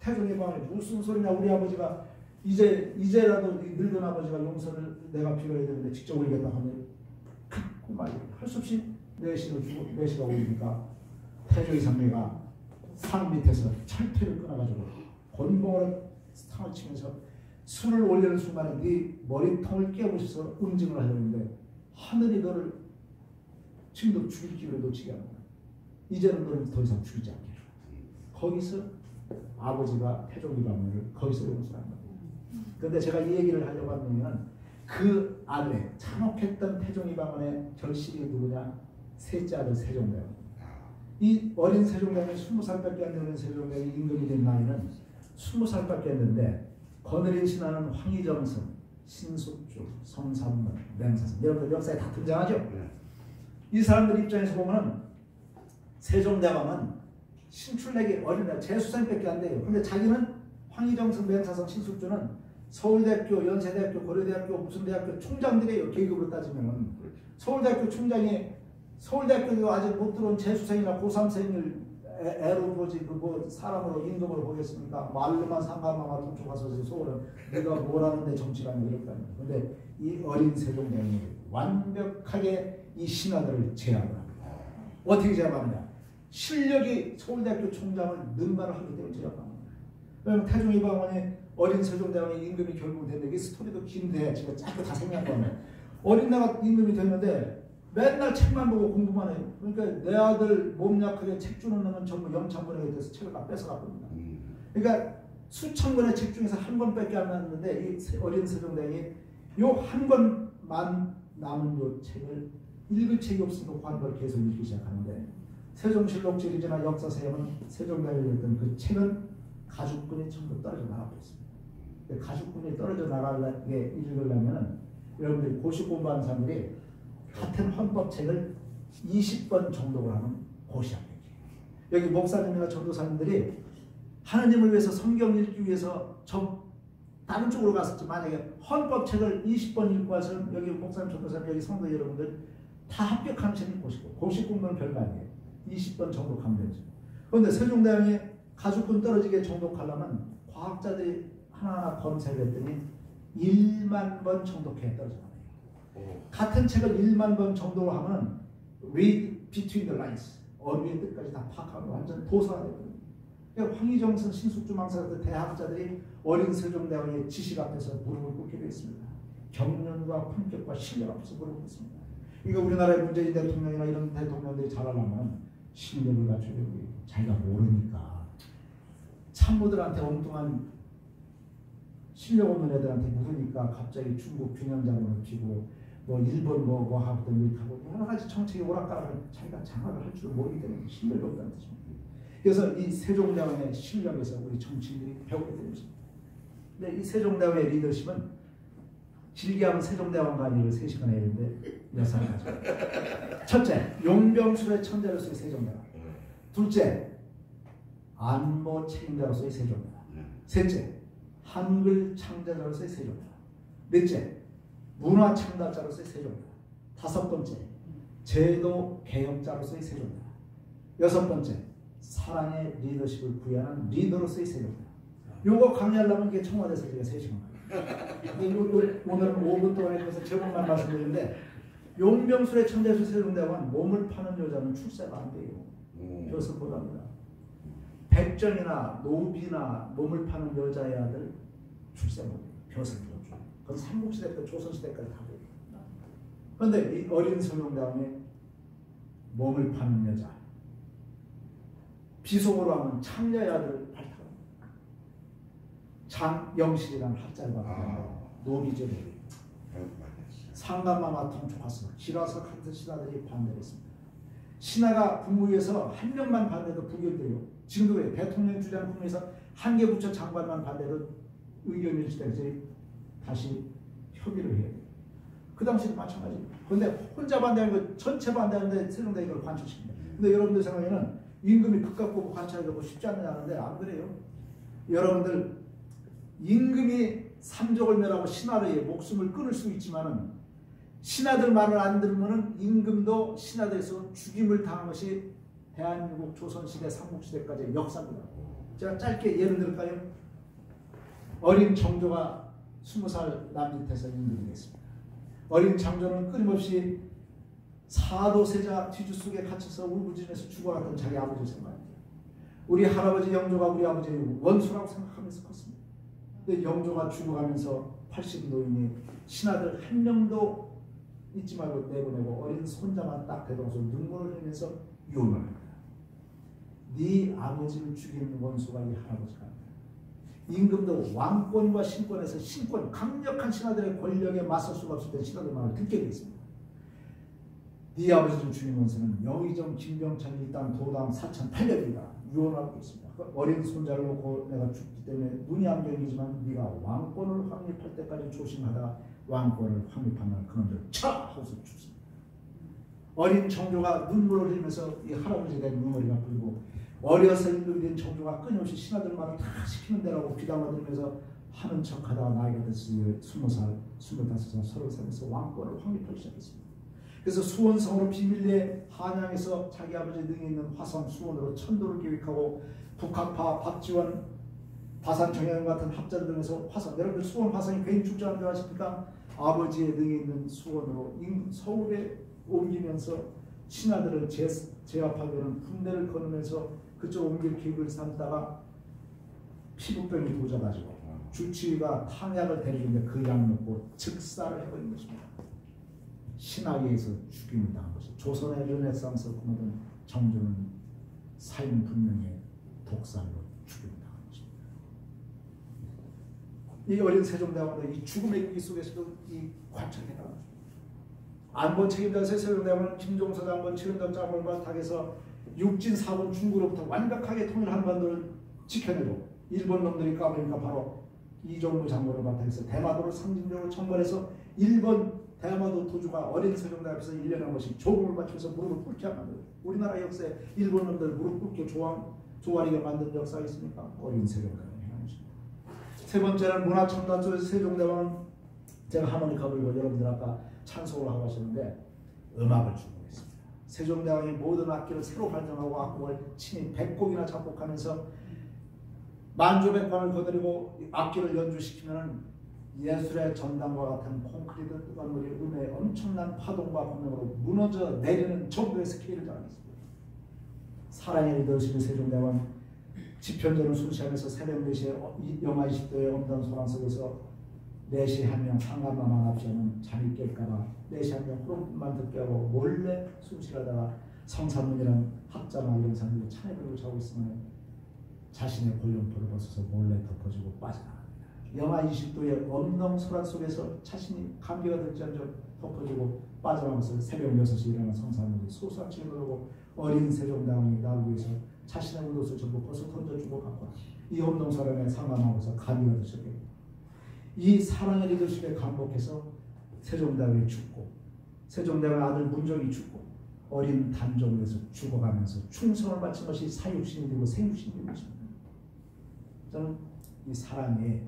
태종이방에 무슨 소리냐. 우리 아버지가 이제라도 늙은 아버지가 용서를 내가 빌어야 되는데 직접 올리겠다 하면 그 말이 할 수 없이 내시를 주고 내시가 올리니까 태종의 상매가 산 밑에서 철퇴를 끊어가지고 곤봉으로 탕을 치면서 술을 올리는 순간에 네 머리통을 깨부셔서 응징을 하려는데 하늘이 너를 지금도 죽일 기회를 놓치게 합니다. 이제는 너를 더 이상 죽이지 않게. 거기서 아버지가 태종이방원을 거기서 용서한 겁니다. 그런데 제가 이 얘기를 하려고 하면 그 아들의 잔혹했던 태종이방원의 결실이 누구냐? 셋째 아들 세종대왕. 이 어린 세종대왕이 20살밖에 안 되는 세종대왕이 임금이 된 나이는 20살밖에 했는데 거느린 신하는 황희정승, 신숙주, 성삼문, 맹사성 여러분들 역사에 다 등장하죠. 이 사람들 입장에서 보면 세종대왕은 신출내기 어린애 재수생밖에 안 돼요. 근데 자기는 황희정승, 맹사성, 신숙주는 서울대학교, 연세대학교, 고려대학교, 무슨 대학교 총장들이에요. 계급으로 따지면 서울대학교 총장이 서울대학교도 아직 못 들어온 재수생이나 고3생을 애로 보지 뭐 사람으로 임금을 보겠습니까? 말로만 상관만 통초 가서 서울은 내가 뭘 하는데 정치가냐 이랬다는 거예요. 근데 이 어린 세종대왕이 완벽하게 이 신하들을 제압을 합니다. 어떻게 제압하느냐? 실력이 서울대학교 총장을 능가를 하기 때문에 제압합니다. 그러면 태종이방원이 어린 세종대왕의 임금이 결국 됐는데 이 스토리도 긴데 제가 짧게 다 생략하면 어린 나가 임금이 됐는데 맨날 책만 보고 공부만 해요. 그러니까 내 아들 몸 약하게 책 주는 놈은 전부 영창군에게 돼서 책을 다 뺏어갔거든요. 그러니까 수천 권의 책 중에서 한 권밖에 안 남았는데 이 어린 세종대왕이 요 한 권만 남은 요 책을 읽을 책이 없으니까 그 한 걸 계속 읽기 시작하는데 세종실록 지리지나 역사서에 보면 세종대왕이 읽던 그 책은 가죽끈이 전부 떨어져 나가고 있습니다. 가죽끈이 떨어져 나가게 읽으려면 여러분들이 고시 공부하는 사람들이 같은 헌법책을 20번 정독을 하는 고시학력이에요. 여기 목사님이나 전도사님들이 하나님을 위해서 성경 읽기 위해서 다른 쪽으로 갔었지. 만약에 헌법책을 20번 읽고 와서 여기 목사님, 전도사님, 여기 성도 여러분들 다 합격하는 책이 고시고 고시 공부는 별거 아니에요. 20번 정독하면 되죠. 그런데 세종대왕이 가죽끈 떨어지게 정독하려면 과학자들이 하나하나 검색을 했더니 1만 번 정독해 떨어져요. 같은 책을 1만 번 정도로 하면 read between the lines 어휘의 뜻까지 다 파악하고 완전 도사가 되거든요. 그러니까 황희정승, 신숙주, 망사 같은 대학자들이 어린 세종대왕의 지식 앞에서 무릎을 꿇게 되었습니다. 경륜과 품격과 실력 앞에서 무릎을 꿇습니다. 그러니까 우리나라의 문재인 대통령이나 이런 대통령들이 잘하려면 실력을 갖춰야 되고 자기가 모르니까 참모들한테 엉뚱한 실력 없는 애들한테 물으니까 갑자기 중국 균형자금을 피고 뭐 일본 뭐 하고든 이렇게 하고 여러 가지 정책이 오락가락을 자기가 장악을 할 줄 모르기 때문에 실력이 없다는 뜻입니다. 그래서 이 세종대왕의 실력에서 우리 정치인들이 배우게 되는 것입니다. 근데 이 세종대왕의 리더십은 길게 하면 세종대왕 강의를 3시간 해야 되는데 몇 살 가지고 첫째, 용병술의 천재로서의 세종대왕. 둘째, 안보 책임자로서의 세종대왕. 셋째, 한글 창자자로서의 세종대왕. 넷째, 문화 창달자로서의 세종대왕. 다섯 번째, 제도 개혁자로서의 세종대왕. 여섯 번째, 사랑의 리더십을 부여하는 리더로서의 세종대왕. 요거 강의하려면 이게 청와대에서 제가 3시간 오늘은 5분 동안에 대해서 제목만 말씀드리는데 용병술의 천재로서의 세종대왕은 몸을 파는 여자는 출세가 안 돼요. 벼슬 못합니다. 백정이나 노비나 몸을 파는 여자의 아들 출세 못해요. 벼슬 못 줘요. 그건 삼국시대 때 조선시대까지 다 돼요. 그런데 이 어린 세종대왕이 몸을 파는 여자 비속어로 하면 창녀의 아들을 발탁합니다. 장영실이라는 학자를 받았는데 노비죠. 상감마마 통촉하서 기라서 같은 신하들이 반대했습니다. 신하가 국무위에서 한 명만 반대도 부결돼요. 지금도 그래요. 대통령 주장 국무에서 한 개 부처 장관만 반대도 의견이 일치돼서 다시 협의를 해야 돼요. 그 당시도 마찬가지입니다. 그런데 혼자 반대하는 거 전체 반대하는데 세종대왕이 이걸 관철시킵니다. 근데 여러분들 생각에는 임금이 그깟 보고 관철하기가 쉽지 않느냐는데 안 그래요. 여러분들 임금이 삼족을 멸하고 신하의 목숨을 끊을 수 있지만은 신하들 말을 안 들으면은 임금도 신하들에서 죽임을 당한 것이 대한민국 조선시대 삼국시대까지의 역사입니다. 제가 짧게 예를 들까요? 어린 정조가 20살 남짓해서 임금이 됐습니다. 어린 장조는 끊임없이 사도세자 뒤주 속에 갇혀서 울부짖으면서 죽어갔던 자기 아버지를 생각합니다. 우리 할아버지 영조가 우리 아버지의 원수라고 생각하면서 컸습니다. 근데 영조가 죽어가면서 80 노인이 신하들 한 명도 잊지 말고 내보내고 어린 손자만 딱 대동서 눈물을 흘리면서 유언을 합니다. 네 아버지를 죽인 원수가 이 할아버지가 아니다. 임금도 왕권과 신권에서 신권, 강력한 신하들의 권력에 맞설 수가 없을 때 신하들 말을 듣게 되어 있습니다. 네 아버지를 죽인 원수는 영의정, 김병찬, 일당, 도당, 사천, 800이다. 유언하고 있습니다. 그 어린 손자를 놓고 내가 죽기 때문에 눈이 안 보이지만 네가 왕권을 확립할 때까지 조심하다가 왕권을 확립하면 그놈들 차! 하고서 죽습니다. 어린 정조가 눈물을 흘리면서 이 할아버지에 대한 눈물이가 뿌리고 어려서 임금이 된 정조가 끊임없이 신하들 말을 다 시키는 대라고 비담아 들으면서 하는 척하다가 나이가 됐으니 20살, 25살, 30살에서 왕권을 확립하기 시작했습니다. 그래서 수원성으로 비밀리에 한양에서 자기 아버지 등에 있는 화성 수원으로 천도를 계획하고 북학파, 박지원, 다산 정양 같은 학자들 등에서 화성, 여러분들 수원 화성이 괜히 축제하는 줄 아십니까? 아버지의 등에 있는 수원으로 서울에 옮기면서 신하들을 제압하려는 군대를 거느면서 그쪽 옮길 계획을 삼다가 피부병이 도져가지고 주치의가 탕약을 데리는데 그 약 먹고 즉사를 해버린 것입니다. 신하에서 죽임을 당한 것이 조선의 르네상스 꿈하던 정조는 사인 분명의 독살로 죽임을 당한 것입니다. 이 어린 세종대왕도 이 죽음의 위기 속에서도 이 관청에 나갑니다. 안보 책임자에서 세종대왕은 김종서 장군, 최은덕 장군과 탁에서 육진 4군 중구로부터 완벽하게 통일 한반도를 지켜내고 일본 놈들이 까버리니까 바로 이종무 장군을 바탕해서 대마도를 상징적으로 청벌해서 일본 대마도 도주가 어린 세종대 앞에서 1년에 한 번씩 조공을 바치면서 무릎을 꿇게 만들어요. 우리나라 역사에 일본 놈들 무릎 꿇게 조아리게 만든 역사가 있습니까? 어린 세종대왕이 행하십니다. 세 번째는 문화첨단 쪽에서 세종대왕은 제가 하모니카 불고 여러분들 아까 찬송을 하고 하셨는데 음악을 주목했습니다. 세종대왕이 모든 악기를 새로 발전하고 악곡을 친히 100곡이나 작곡하면서 만조백관을 거느리고 악기를 연주시키면 예술의 전당과 같은 콘크리트 뜨거운물이 음의 엄청난 파동과 공명으로 무너져 내리는 정도의 스케일을 자랑했습니다. 사랑의 리더십의 세종대왕은 지편전을 순시하면서 새벽 4시에 영하 20도의 엄단 소랑 속에서 4시에 한 명 상간마만 앞서면 잠이 깰까봐 4시에 한 명 호롱만 듣게 하고 몰래 숨쉬려다가 성산문이라는 학자나 이런 사람들이 차에 들고 자고 있으면 자신의 골룡포를 벗어서 몰래 덮어주고 빠져나갑니다. 영하 20도의 엄동소란 속에서 자신이 감기가 될지언정 덮어주고 빠져나가면서 새벽 6시에 일어난 성산문이 소수아침을 그러고 어린 세종대왕이 나를 위해서 자신의 옷을 전부 벗어 던져주고 갔고 이 엄동소란에 상관하고서 감기가 되셨게 이 사랑의 리더십에 감복해서 세종대왕이 죽고 세종대왕의 아들 문종이 죽고 어린 단종을 해서 죽어가면서 충성을 바친 것이 사육신이 되고 생육신이 되는 것입니다. 저는 이 사랑이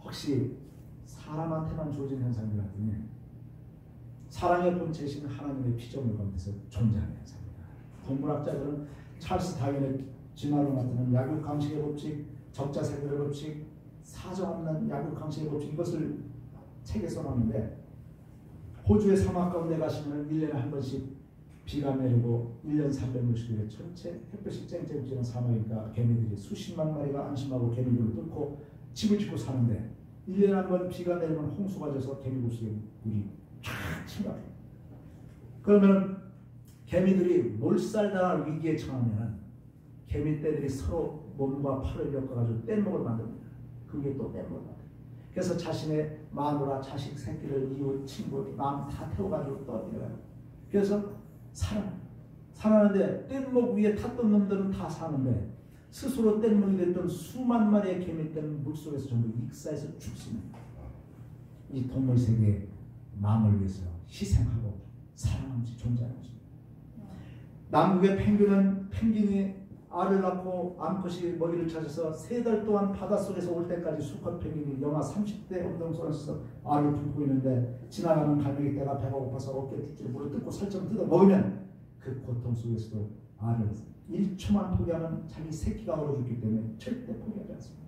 혹시 사람한테만 주어진 현상이 같으니 사랑의 본체이신 하나님의 피조물 가운데서 존재하는 현상입니다. 동물학자들은 찰스 다윈의 진화론 같은 약육강식의 법칙, 적자생존의 법칙, 사정없는 약육강식의 법칙 이것을 책에 써놨는데 호주의 사막 가운데 가시면 1년에 한 번씩 비가 내리고 1년 360일에 전체 햇볕이 쨍쨍 지는 사막이니까 개미들이 수십만 마리가 안심하고 개미굴을 뚫고 집을 짓고 사는데 1년에 한 번 비가 내리면 홍수가 져서 개미굴 속에 물이 쫙 침략해요. 그러면 개미들이 몰살당할 위기에 처하면 개미떼들이 서로 몸과 팔을 엮어가지고 뗏목을 만듭니다. 그게 또 뗏목을 만듭니다. 그래서 자신의 마누라, 자식, 새끼를, 이웃, 친구, 남 다 태워가지고 떠들어요. 그래서 살아나는데 뗏목 위에 탔던 놈들은 다 사는데 스스로 뗏목이 됐던 수만 마리의 개미떼는 물속에서 전부 익사해서 죽습니다. 이 동물 세계의 마음을 위해서 희생하고 사랑하면서 존재하는 것입니다. 남극의 펭귄이 알을 낳고 암컷이 먹이를 찾아서 3달 동안 바닷속에서 올 때까지 수컷 펭귄이 영하 30대 온동선에서 알을 품고 있는데 지나가는 갈매기떼가 배가 고파서 어깨 쭉쭉 물을 뜯고 살점 뜯어 먹으면 그 고통 속에서도 알을 1초만 포기하면 자기 새끼가 얼어 죽기 때문에 절대 포기하지 않습니다.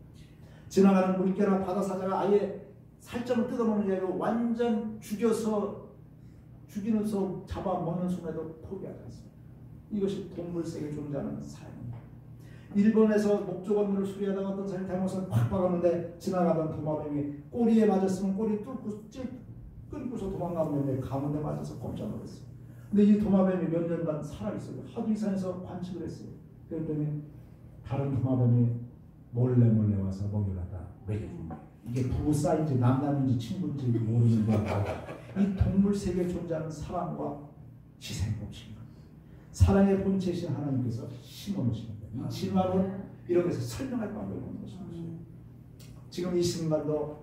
지나가는 물개나 바다사자가 아예 살점을 뜯어먹는 게 아니고 완전 죽여서 잡아먹는 순간에도 포기하지 않습니다. 이것이 동물 세계에 존재하는 삶입니다. 일본에서 목조 건물을 수리하다가 어떤 사람이 잘못해서 팍 박았는데 지나가던 도마뱀이 꼬리에 맞았으면 꼬리 뚫고 끊고서 도망가는데 가문에 맞아서 꼼짝 놀랐어요. 근데 이 도마뱀이 몇 년간 살아있어요. 하도 이산에서 관측을 했어요. 그랬더니 다른 도마뱀이 몰래 와서 먹이를 갖다 먹여줍니다. 이게 부부 사이인지 남남인지 친구인지 모르는데 이 동물 세계에 존재하는 사랑과 희생 법칙입니다. 사랑의 본체이신 하나님께서 심어놓으신 겁니다. 이 진화론 이런 것에서 설명할 방법이 없는 것입니다. 지금 이 순간도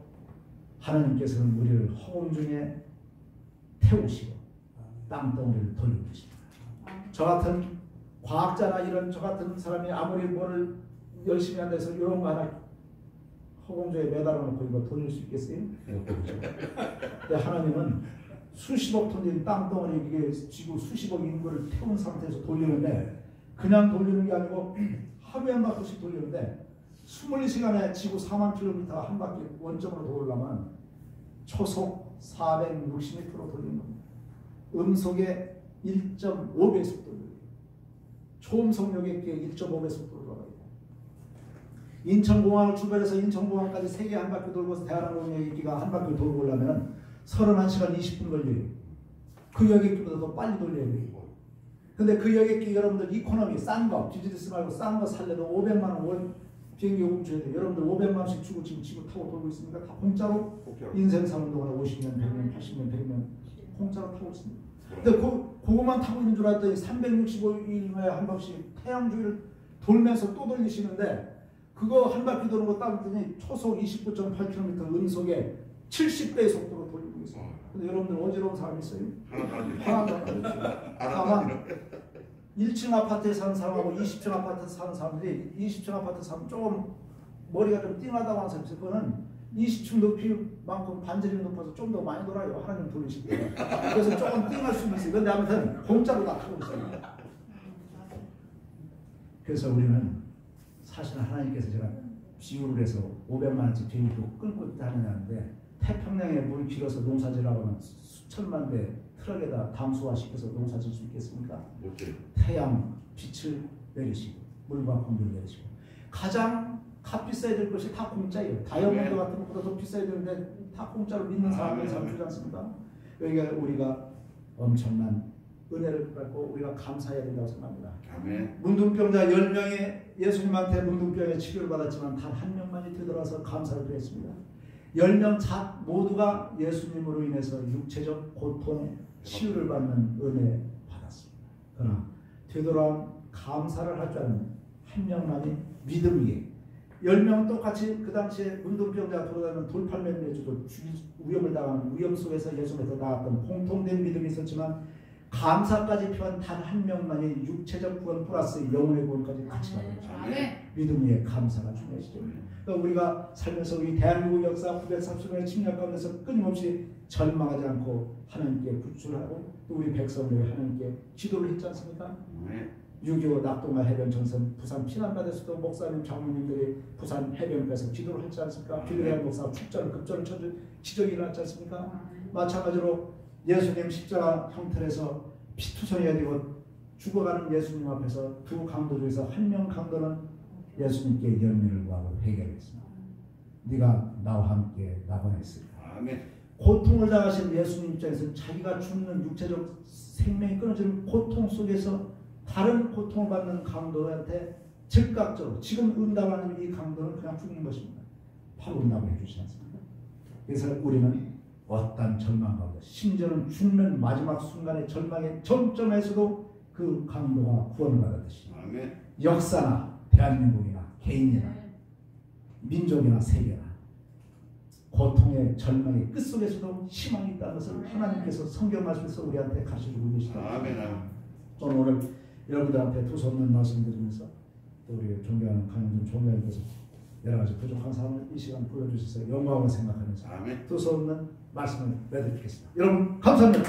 하나님께서는 우리를 허공 중에 태우시고 땅덩어리를 돌려주십니다. 저 같은 과학자나 이런 저 같은 사람이 아무리 뭐를 열심히 한다 해서 이런 거 하나 허공주에 매달아 놓고 이거 돌릴 수 있겠어요? 근데 하나님은 수십억 톤인 땅덩어리 이게 지구 수십억 인구를 태운 상태에서 돌리는데 그냥 돌리는 게 아니고 하루에 한 바퀴씩 돌리는데 24시간에 지구 4만 킬로미터 한 바퀴 원점으로 돌려면 초속 460m로 돌리는 겁니다. 음속의 1.5배 속도로 돌려요. 초음속력에 1.5배 속도로 돌아가요. 인천공항을 출발해서 인천공항까지 세계 한 바퀴 돌고서 대한항공 여객기가 한 바퀴 돌고 오려면 31시간 20분 걸려요. 그 여객기보다 더 빨리 돌려야 돼요. 근데 그 여객기 여러분들 이코노미 싼 거, 비즈니스 말고 싼 거 살려도 500만 원 월 비행기 요금 줘야 돼요. 여러분들 500만 원씩 주고 지금 지구 타고 돌고 있습니까? 다 공짜로 인생 사는 동안 50년, 100년, 80년, 100년 공짜로 타고 있습니다. 근데 그것만 타고 있는 줄 알았더니 365일에 한 번씩 태양 주위를 돌면서 또 돌리시는데 그거 한 바퀴 도는 거 따졌더니 초속 29.8km 음속에 70배의 속도로 돌리고 있어요. 근데 여러분들 어지러운 사람 있어요? 하나도 안 있어요. 다만 1층 아파트에 사는 사람하고 20층 아파트에 사는 사람들이 20층 아파트 사람 조금 머리가 좀 띵하다고 하는 사람이 있어요. 그거는 20층 높이만큼 반지름이 높아서 좀 더 많이 돌아요. 하나님 돌리실 때. 그래서 조금 띵할 수는 있어요. 그런데 아무튼 공짜로 다 타고 있어요. 그래서 우리는 사실 하나님께서 제가 비유를 해서 500만 원씩 비행기도 끊고 있다 하느냐는데 태평양에 물이 길어서 농사지라고 하면 수천만 대 트럭에다 담수화시켜서 농사질 수 있겠습니까? 태양 빛을 내리시고 물과 공기를 내리시고 가장 값비싸야 될 것이 다 공짜예요. 다이아몬드 같은 것보다 더 비싸야 되는데 다 공짜로 믿는 사람들이 잘 주지 않습니까? 그러니까 우리가 엄청난 은혜를 받고 우리가 감사해야 된다고 생각합니다. 문둥병자 10명이 예수님한테 문둥병의 치료를 받았지만 단 한 명만이 되돌아서 감사를 드렸습니다. 10명 모두가 예수님으로 인해서 육체적 고통, 치유를 받는 은혜 받았습니다. 그러나 되돌아온 감사를 할 줄 아는 한 명만이 믿음 위에 10명은 똑같이 그 당시에 문둥병자가 돌아다니는 돌팔매매주도 위험을 당하는 위험 속에서 예수님에서 나왔던 공통된 믿음이 있었지만 감사까지 표한 단 한 명만이 육체적 구원 플러스 영혼의 구원까지 같이 가는 거죠. 믿음 위에 감사가 중요하시죠. 그러니까 우리가 살면서 우리 대한민국 역사 930년의 침략 가운데서 끊임없이 절망하지 않고 하나님께 구출하고 또 우리 백성들이 하나님께 기도를 했지 않습니까? 6.25 낙동강 해변 전선 부산 피난받에서도 목사님 장로님들이 부산 해변가에서 기도를 했지 않습니까? 빌레아 목사 축전을 급전을 쳐준 기적이 일어났지 않습니까? 마찬가지로 예수님 십자가 형틀에서 피투성이가 되고 죽어가는 예수님 앞에서 두 강도 중에서 한 명 강도는 예수님께 연민을 구하고 회개했습니다. 네가 나와 함께 나가냈을까? 고통을 당하신 예수님 입장에서 자기가 죽는 육체적 생명이 끊어지는 고통 속에서 다른 고통을 받는 강도한테 즉각적으로 지금 응답하는 이 강도는 그냥 죽는 것입니다. 바로 응답을 해주시지 않습니까? 그래서 우리는 어떤 절망 가운데 심지어는 죽는 마지막 순간의 절망의 정점에서도 그 강도가 구원을 받았듯이 역사나 대한민국이나 개인이나 민족이나 세계나 고통의 절망의 끝속에서도 희망이 있다는 것을 하나님께서 성경 말씀에서 우리한테 가르쳐주고 계시다. 저는 오늘 여러분들한테 두서없는 말씀드리면서 또 우리 존경하는 강영준 총장님께서 여러 가지 부족한 사람을 이 시간 보여주셔서 영광을 생각하면서 두서없는 말씀을 맺어드리겠습니다. 여러분 감사합니다.